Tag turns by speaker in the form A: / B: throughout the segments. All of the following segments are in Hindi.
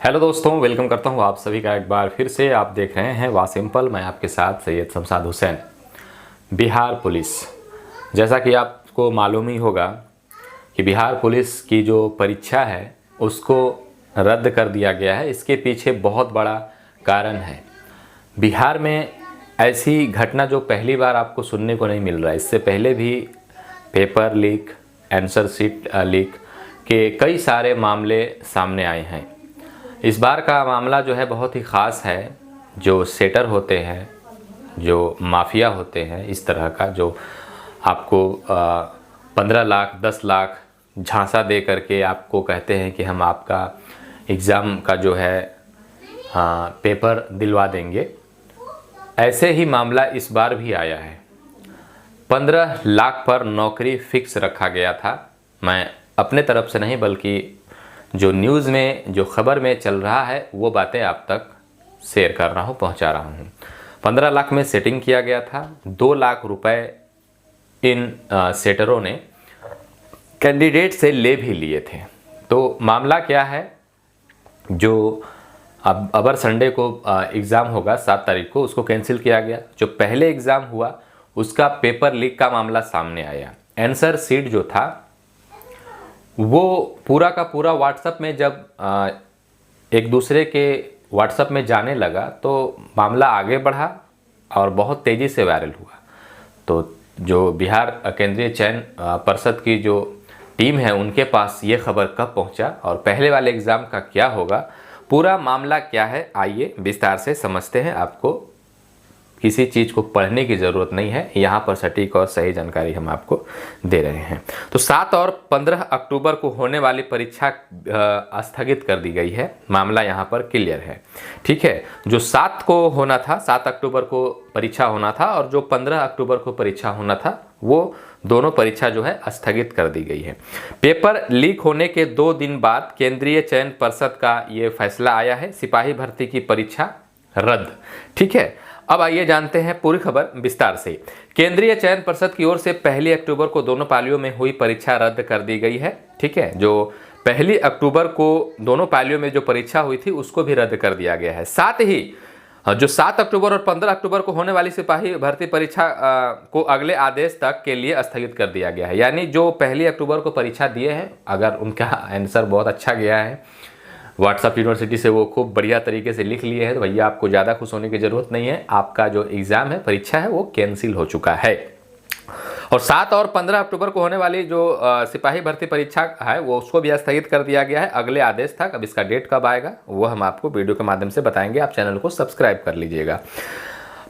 A: हेलो दोस्तों, वेलकम करता हूँ आप सभी का एक बार फिर से। आप देख रहे हैं वाह सिंपल, मैं आपके साथ सैयद शमशाद हुसैन। बिहार पुलिस, जैसा कि आपको मालूम ही होगा कि बिहार पुलिस की जो परीक्षा है उसको रद्द कर दिया गया है। इसके पीछे बहुत बड़ा कारण है। बिहार में ऐसी घटना जो पहली बार आपको सुनने को नहीं मिल रहा है। इससे पहले भी paper leak, answer sheet leak के कई सारे मामले सामने आए हैं। इस बार का मामला जो है बहुत ही ख़ास है। जो सेटर होते हैं, जो माफिया होते हैं, इस तरह का जो आपको 15 लाख 10 लाख झांसा दे करके आपको कहते हैं कि हम आपका एग्ज़ाम का जो है पेपर दिलवा देंगे। ऐसे ही मामला इस बार भी आया है। 15 लाख पर नौकरी फिक्स रखा गया था। मैं अपने तरफ से नहीं बल्कि जो न्यूज़ में, जो खबर में चल रहा है वो बातें आप तक शेयर कर रहा हूँ, पहुँचा रहा हूँ। 15 लाख में सेटिंग किया गया था। 2 लाख रुपए इन सेटरों ने कैंडिडेट से ले भी लिए थे। तो मामला क्या है, जो अब अबर संडे को एग्ज़ाम होगा 7 तारीख को, उसको कैंसिल किया गया। जो पहले एग्ज़ाम हुआ उसका पेपर लीक का मामला सामने आया। आंसर शीट जो था वो पूरा का पूरा व्हाट्सएप में जब एक दूसरे के व्हाट्सएप में जाने लगा तो मामला आगे बढ़ा और बहुत तेज़ी से वायरल हुआ। तो जो बिहार केंद्रीय चयन पर्षद की जो टीम है उनके पास ये खबर कब पहुंचा और पहले वाले एग्ज़ाम का क्या होगा, पूरा मामला क्या है, आइए विस्तार से समझते हैं। आपको किसी चीज़ को पढ़ने की ज़रूरत नहीं है, यहाँ पर सटीक और सही जानकारी हम आपको दे रहे हैं। तो 7 और 15 अक्टूबर को होने वाली परीक्षा स्थगित कर दी गई है। मामला यहाँ पर क्लियर है, ठीक है। जो 7 को होना था, 7 अक्टूबर को परीक्षा होना था और जो 15 अक्टूबर को परीक्षा होना था, वो दोनों परीक्षा जो है स्थगित कर दी गई है। पेपर लीक होने के 2 दिन बाद केंद्रीय चयन पर्षद का ये फैसला आया है। सिपाही भर्ती की परीक्षा रद्द, ठीक है। अब आइए जानते हैं पूरी खबर विस्तार से। केंद्रीय चयन पर्षद की ओर से 1 अक्टूबर को दोनों पालियों में हुई परीक्षा रद्द कर दी गई है, ठीक है। जो 1 अक्टूबर को दोनों पालियों में जो परीक्षा हुई थी उसको भी रद्द कर दिया गया है। साथ ही जो 7 अक्टूबर और 15 अक्टूबर को होने वाली सिपाही भर्ती परीक्षा को अगले आदेश तक के लिए स्थगित कर दिया गया है। यानी जो 1 अक्टूबर को परीक्षा दिए हैं, अगर उनका आंसर बहुत अच्छा गया है, व्हाट्सएप यूनिवर्सिटी से वो खूब बढ़िया तरीके से लिख लिए हैं, तो भैया आपको ज़्यादा खुश होने की ज़रूरत नहीं है। आपका जो एग्ज़ाम है, परीक्षा है, वो कैंसिल हो चुका है। और 7 और 15 अक्टूबर को होने वाली जो सिपाही भर्ती परीक्षा है वो उसको भी स्थगित कर दिया गया है अगले आदेश तक। अब इसका डेट कब आएगा वो हम आपको वीडियो के माध्यम से बताएंगे। आप चैनल को सब्सक्राइब कर लीजिएगा।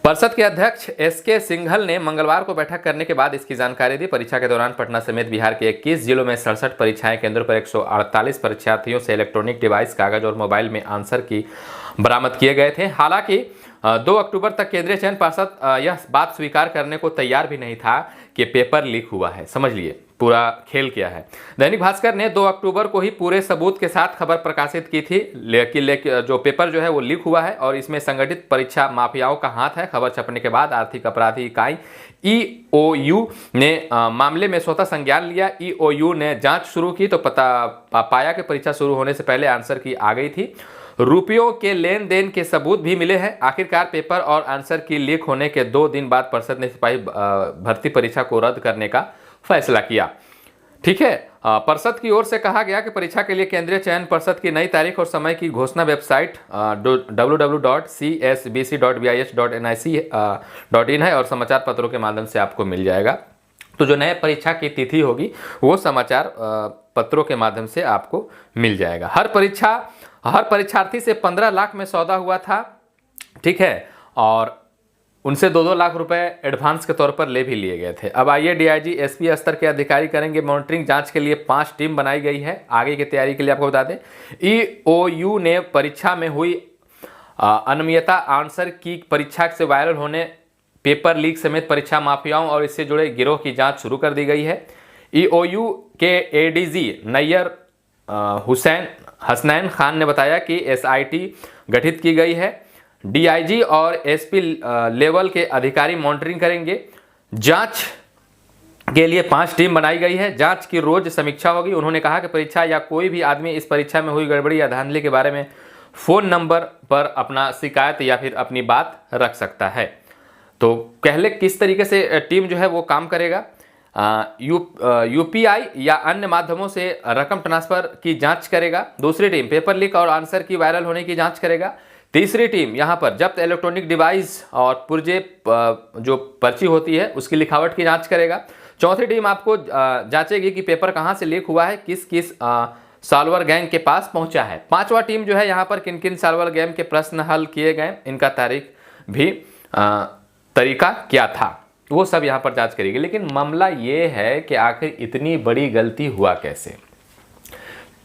A: परिषद के अध्यक्ष एसके सिंघल ने मंगलवार को बैठक करने के बाद इसकी जानकारी दी। परीक्षा के दौरान पटना समेत बिहार के 21 जिलों में 67 परीक्षाएं केंद्रों पर 148 परीक्षार्थियों से इलेक्ट्रॉनिक डिवाइस, कागज और मोबाइल में आंसर की बरामद किए गए थे। हालांकि 2 अक्टूबर तक केंद्रीय चयन पर्षद यह बात स्वीकार करने को तैयार भी नहीं था कि पेपर लीक हुआ है। समझ लिए पूरा खेल क्या है। दैनिक भास्कर ने 2 अक्टूबर को ही पूरे सबूत के साथ खबर प्रकाशित की थी लेकिन जो पेपर जो है वो लीक हुआ है और इसमें संगठित परीक्षा माफियाओं का हाथ है। खबर छपने के बाद आर्थिक अपराधी इकाई ईओयू ने मामले में स्वतः संज्ञान लिया। ईओयू ने जांच शुरू की तो पाया कि परीक्षा शुरू होने से पहले आंसर की आ गई थी। रुपयों के लेन देन के सबूत भी मिले हैं। आखिरकार पेपर और आंसर की लीक होने के 2 दिन बाद परिषद ने सिपाही भर्ती परीक्षा को रद्द करने का फैसला किया, ठीक है। परिषद की ओर से कहा गया कि परीक्षा के लिए केंद्रीय चयन पर्षद की नई तारीख और समय की घोषणा वेबसाइट www.csbc.bis.nic.in है और समाचार पत्रों के माध्यम से आपको मिल जाएगा। तो जो नए परीक्षा की तिथि होगी वो समाचार पत्रों के माध्यम से आपको मिल जाएगा। हर परीक्षार्थी से 15 लाख में सौदा हुआ था, ठीक है, और उनसे 2-2 लाख रुपए एडवांस के तौर पर ले भी लिए गए थे। अब आइए डीआईजी एसपी स्तर के अधिकारी करेंगे मॉनिटरिंग। जांच के लिए 5 टीम बनाई गई है। आगे की तैयारी के लिए आपको बता दें, ईओयू ने परीक्षा में हुई अनियमितता, आंसर की परीक्षा से वायरल होने, पेपर लीक समेत परीक्षा माफियाओं और इससे जुड़े गिरोह की जांच शुरू कर दी गई है। ईओयू के एडीजी नैयर हसनैन खान ने बताया कि एसआईटी गठित की गई है। डीआईजी और एसपी लेवल के अधिकारी मॉनिटरिंग करेंगे। जांच के लिए 5 टीम बनाई गई है। जांच की रोज समीक्षा होगी। उन्होंने कहा कि परीक्षा या कोई भी आदमी इस परीक्षा में हुई गड़बड़ी या धांधली के बारे में फ़ोन नंबर पर अपना शिकायत या फिर अपनी बात रख सकता है। तो पहले किस तरीके से टीम जो है वो काम करेगा, यूपीआई या अन्य माध्यमों से रकम ट्रांसफ़र की जांच करेगा। दूसरी टीम पेपर लीक और आंसर की वायरल होने की जांच करेगा। तीसरी टीम यहाँ पर जब्त इलेक्ट्रॉनिक डिवाइस और पुर्जे जो पर्ची होती है उसकी लिखावट की जांच करेगा। चौथी टीम आपको जांचेगी कि पेपर कहाँ से लीक हुआ है, किस किस सॉल्वर गैंग के पास पहुंचा है। पांचवा टीम जो है यहाँ पर किन किन सॉल्वर गैंग के प्रश्न हल किए गए, इनका तारीख भी तरीका क्या था, वो सब यहाँ पर जांच करेगी। लेकिन मामला ये है कि आखिर इतनी बड़ी गलती हुआ कैसे।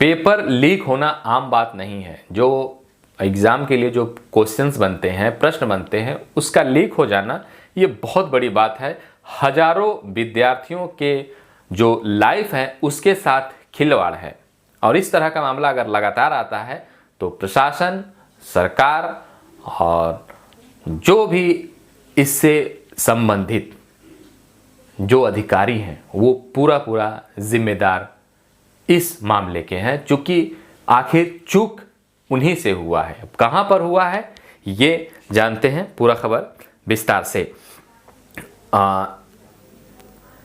A: पेपर लीक होना आम बात नहीं है। जो एग्ज़ाम के लिए जो क्वेश्चंस बनते हैं, प्रश्न बनते हैं, उसका लीक हो जाना ये बहुत बड़ी बात है। हजारों विद्यार्थियों के जो लाइफ है उसके साथ खिलवाड़ है। और इस तरह का मामला अगर लगातार आता है तो प्रशासन, सरकार और जो भी इससे संबंधित जो अधिकारी हैं वो पूरा जिम्मेदार इस मामले के हैं, चूँकि आखिर चूक उन्हीं से हुआ है। अब कहाँ पर हुआ है ये जानते हैं, पूरा खबर विस्तार से।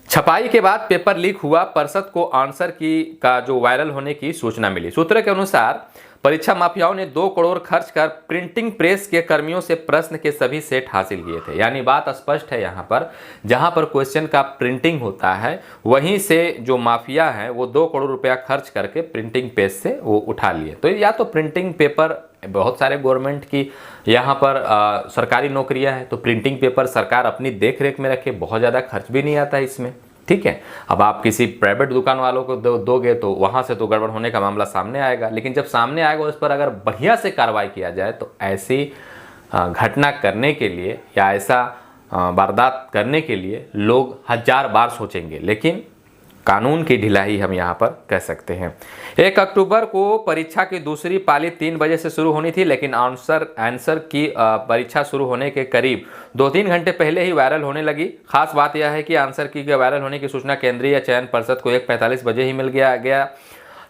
A: छपाई के बाद पेपर लीक हुआ, परिषद को आंसर की का जो वायरल होने की सूचना मिली। सूत्रों के अनुसार परीक्षा माफियाओं ने 2 करोड़ खर्च कर प्रिंटिंग प्रेस के कर्मियों से प्रश्न के सभी सेट हासिल किए थे। यानी बात स्पष्ट है, यहाँ पर जहाँ पर क्वेश्चन का प्रिंटिंग होता है वहीं से जो माफिया है वो 2 करोड़ रुपया खर्च करके प्रिंटिंग प्रेस से वो उठा लिए। तो या तो प्रिंटिंग पेपर, बहुत सारे गवर्नमेंट की यहाँ पर सरकारी नौकरियाँ हैं, तो प्रिंटिंग पेपर सरकार अपनी देख रेख में रखे, बहुत ज़्यादा खर्च भी नहीं आता है इसमें, ठीक है। अब आप किसी प्राइवेट दुकान वालों को दोगे तो वहाँ से तो गड़बड़ होने का मामला सामने आएगा। लेकिन जब सामने आएगा उस पर अगर बढ़िया से कार्रवाई किया जाए तो ऐसी घटना करने के लिए या ऐसा वारदात करने के लिए लोग 1000 बार सोचेंगे। लेकिन कानून की ढिलाई हम यहाँ पर कह सकते हैं। 1 अक्टूबर को परीक्षा की दूसरी पाली 3 बजे से शुरू होनी थी, लेकिन आंसर की परीक्षा शुरू होने के करीब 2-3 घंटे पहले ही वायरल होने लगी। खास बात यह है कि आंसर की वायरल होने की सूचना केंद्रीय चयन परिषद को 1:45 बजे ही मिल गया,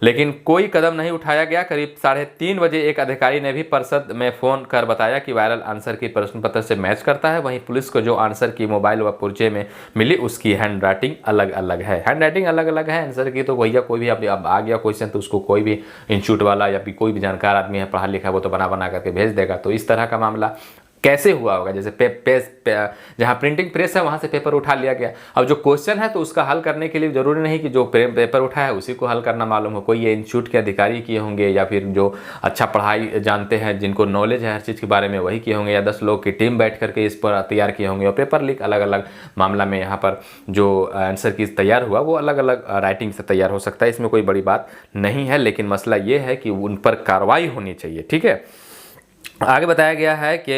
A: लेकिन कोई कदम नहीं उठाया गया। करीब 3:30 बजे एक अधिकारी ने भी परिषद में फ़ोन कर बताया कि वायरल आंसर की प्रश्न पत्र से मैच करता है। वहीं पुलिस को जो आंसर की मोबाइल व पुर्जे में मिली उसकी हैंड राइटिंग अलग अलग है। हैंड राइटिंग अलग अलग है आंसर की, तो भैया कोई भी अब आ गया क्वेश्चन तो उसको कोई भी इंस्टीट्यूट वाला या फिर कोई भी जानकार आदमी है, पढ़ा लिखा है, वो तो बना करके भेज देगा। तो इस तरह का मामला कैसे हुआ होगा? जैसे जहाँ प्रिंटिंग प्रेस है वहाँ से पेपर उठा लिया गया। अब जो क्वेश्चन है तो उसका हल करने के लिए ज़रूरी नहीं कि जो पेपर उठा है उसी को हल करना मालूम हो। कोई ये इंस्टीट्यूट के अधिकारी किए होंगे या फिर जो अच्छा पढ़ाई जानते हैं, जिनको नॉलेज है हर चीज़ के बारे में, वही किए होंगे, या 10 लोग की टीम बैठ करके इस पर तैयार किए होंगे। और पेपर लीक अलग अलग मामला में यहाँ पर जो आंसर की तैयार हुआ वो अलग अलग राइटिंग से तैयार हो सकता है, इसमें कोई बड़ी बात नहीं है। लेकिन मसला ये है कि उन पर कार्रवाई होनी चाहिए, ठीक है। आगे बताया गया है कि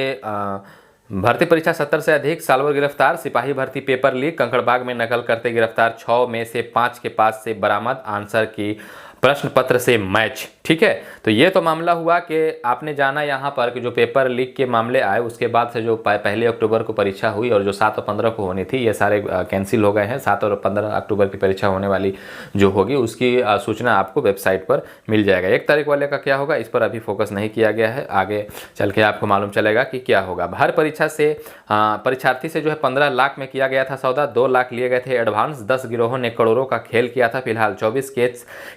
A: भर्ती परीक्षा 70 से अधिक सॉल्वर गिरफ्तार, सिपाही भर्ती पेपर लीक, कंकड़बाग में नकल करते गिरफ्तार, 6 में से 5 के पास से बरामद आंसर की प्रश्न पत्र से मैच, ठीक है। तो ये तो मामला हुआ कि आपने जाना यहाँ पर कि जो पेपर लीक के मामले आए उसके बाद से जो 1 अक्टूबर को परीक्षा हुई और जो 7 और 15 को होनी थी ये सारे कैंसिल हो गए हैं। 7 और 15 अक्टूबर की परीक्षा होने वाली जो होगी उसकी सूचना आपको वेबसाइट पर मिल जाएगा। 1 तारीख वाले का क्या होगा इस पर अभी फोकस नहीं किया गया है, आगे चल के आपको मालूम चलेगा कि क्या होगा। हर परीक्षा से परीक्षार्थी से जो है 15 लाख में किया गया था सौदा, 2 लाख लिए गए थे एडवांस। 10 गिरोहों ने करोड़ों का खेल किया था। फिलहाल 24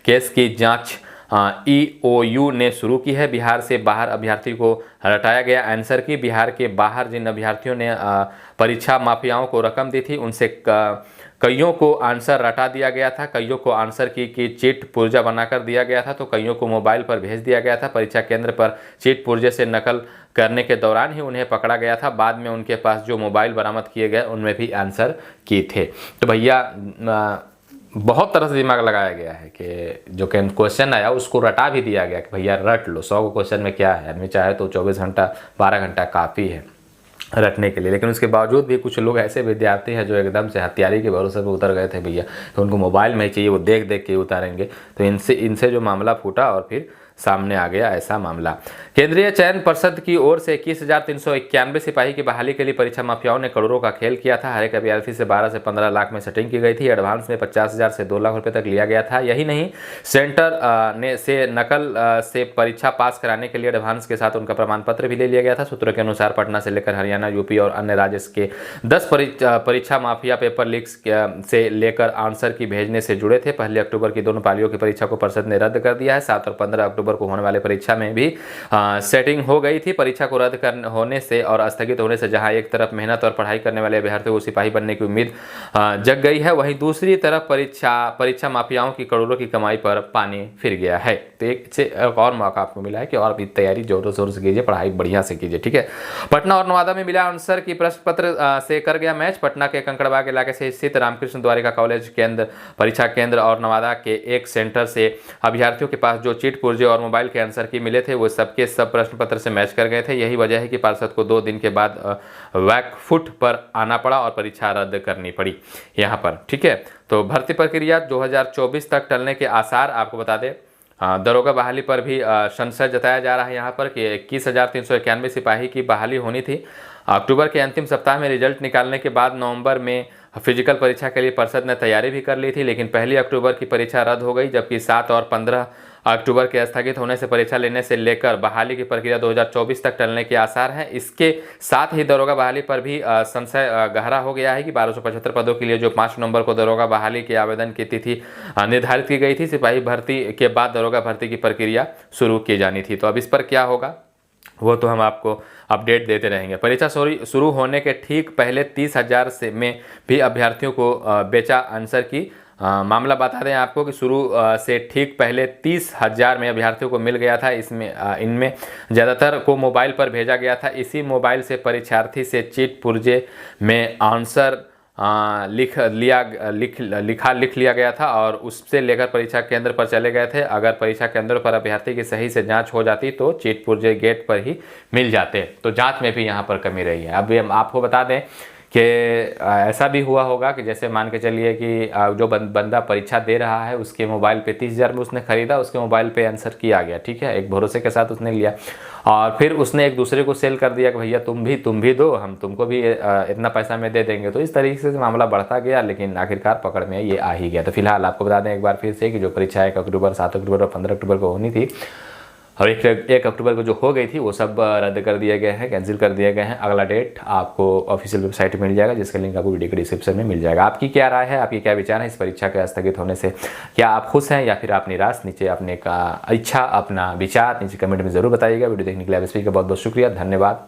A: केस की जांच EOU ने शुरू की है। बिहार से बाहर अभ्यर्थी को रटाया गया आंसर की। बिहार के बाहर जिन अभ्यर्थियों ने परीक्षा माफियाओं को रकम दी थी उनसे कईयों को आंसर रटा दिया गया था, कईयों को आंसर की चिट पुर्जा बनाकर दिया गया था, तो कईयों को मोबाइल पर भेज दिया गया था। परीक्षा केंद्र पर चिट पुर्जे से नकल करने के दौरान ही उन्हें पकड़ा गया था। बाद में उनके पास जो मोबाइल बरामद किए गए उनमें भी आंसर की थे। तो भैया बहुत तरह से दिमाग लगाया गया है कि जो क्वेश्चन आया उसको रटा भी दिया गया कि भैया रट लो, 100 क्वेश्चन में क्या है, आदमी चाहे तो 24 घंटा 12 घंटा काफ़ी है रटने के लिए। लेकिन उसके बावजूद भी कुछ लोग ऐसे विद्यार्थी हैं जो एकदम से हथियारी के भरोसे पर उतर गए थे भैया, तो उनको मोबाइल में ही चाहिए, वो देख देख के उतारेंगे। तो इनसे जो मामला फूटा और फिर सामने आ गया ऐसा मामला। केंद्रीय चयन पर्षद की ओर से 21,391 सिपाही की बहाली के लिए परीक्षा माफियाओं ने करोड़ों का खेल किया था। हर एक अभ्यर्थी से 12 से 15 लाख में सेटिंग की गई थी। एडवांस में 50,000 से 2 लाख रुपए तक लिया गया था। यही नहीं, सेंटर ने से नकल से परीक्षा पास कराने के लिए एडवांस के साथ उनका प्रमाण पत्र भी ले लिया गया था। सूत्रों के अनुसार पटना से लेकर हरियाणा, यूपी और अन्य राज्य के 10 परीक्षा माफिया पेपर लीक्स से लेकर आंसर की भेजने से जुड़े थे। 1 अक्टूबर की दोनों पालियों की परीक्षा को परिषद ने रद्द कर दिया है। 7 और 15 अक्टूबर को होने वाले परीक्षा में भी सेटिंग हो गई थी। परीक्षा को रद्द होने से और स्थगित होने से जहां एक तरफ मेहनत और पढ़ाई करने वाले अभ्यर्थियों को सिपाही बनने की उम्मीद जग गई है, वहीं दूसरी तरफ परीक्षा माफियाओं की करोड़ों की कमाई पर पानी फिर गया है। तो एक और मौका आपको मिला है कि और भी तैयारी जोरों शोर से कीजिए, पढ़ाई बढ़िया से कीजिए, ठीक है। पटना और नवादा में मिला आंसर की प्रश्न पत्र से कर गया मैच। पटना के कंकड़बाग इलाके से स्थित रामकृष्ण द्वारिका कॉलेज केंद्र परीक्षा केंद्र और नवादा के एक सेंटर से अभ्यर्थियों के पास जो चीट पुर्जे और मोबाइल के आंसर की मिले थे वो सबके सब प्रश्न पत्र से मैच कर गए थे। यही वजह है कि पार्षद को 2 दिन के बाद वैकफुट पर आना पड़ा और परीक्षा रद्द करनी पड़ी यहाँ पर, ठीक है। तो भर्ती प्रक्रिया 2024 तक टलने के आसार। आपको बता दें दरोगा बहाली पर भी संशय जताया जा रहा है यहाँ पर कि 21,391 सिपाही की बहाली होनी थी। अक्टूबर के अंतिम सप्ताह में रिजल्ट निकालने के बाद नवंबर में फिजिकल परीक्षा के लिए परिषद ने तैयारी भी कर ली थी, लेकिन 1 अक्टूबर की परीक्षा रद्द हो गई, जबकि 7 और 15 अक्टूबर के स्थगित होने से परीक्षा लेने से लेकर बहाली की प्रक्रिया 2024 तक टलने के आसार हैं। इसके साथ ही दरोगा बहाली पर भी संशय गहरा हो गया है कि 1275 पदों के लिए जो 5 नवंबर को दरोगा बहाली के आवेदन की तिथि निर्धारित की गई थी, सिपाही भर्ती के बाद दरोगा भर्ती की प्रक्रिया शुरू की जानी थी। तो अब इस पर क्या होगा वो तो हम आपको अपडेट देते रहेंगे। परीक्षा शुरू होने के ठीक पहले 30,000 से में भी अभ्यर्थियों को बेचा आंसर की मामला बता दें आपको कि शुरू से ठीक पहले 30,000 में अभ्यर्थियों को मिल गया था। इनमें ज़्यादातर को मोबाइल पर भेजा गया था। इसी मोबाइल से परीक्षार्थी से चीट पुर्जे में आंसर लिख लिया गया था और उससे लेकर परीक्षा केंद्र पर चले गए थे। अगर परीक्षा केंद्र पर अभ्यर्थी की सही से जांच हो जाती तो चीट पुर्जे गेट पर ही मिल जाते। तो जांच में भी यहाँ पर कमी रही है। अब हम आपको बता दें कि ऐसा भी हुआ होगा कि जैसे मान के चलिए कि जो बंदा परीक्षा दे रहा है उसके मोबाइल पे 30,000 में उसने खरीदा, उसके मोबाइल पे आंसर किया गया, ठीक है, एक भरोसे के साथ उसने लिया और फिर उसने एक दूसरे को सेल कर दिया कि भैया तुम भी दो, हम तुमको भी इतना पैसा में दे देंगे। तो इस तरीके से मामला बढ़ता गया, लेकिन आखिरकार पकड़ में ये आ ही गया। तो फिलहाल आपको बता दें एक बार फिर से कि जो परीक्षा 1 अक्टूबर, 7 अक्टूबर और 15 अक्टूबर को होनी थी और 1 अक्टूबर को जो हो गई थी वो सब रद्द कर दिए गए हैं, कैंसिल कर दिए गए हैं। अगला डेट आपको ऑफिशियल वेबसाइट मिल जाएगा, जिसका लिंक आपको वीडियो के डिस्क्रिप्शन में मिल जाएगा। आपकी क्या राय है, आपकी क्या विचार है इस परीक्षा के स्थगित होने से? क्या आप खुश हैं या फिर आप निराश? नीचे अपने का इच्छा, अपना विचार नीचे कमेंट में जरूर बताइएगा। वीडियो देखने के लिए आप सभी का बहुत बहुत शुक्रिया, धन्यवाद।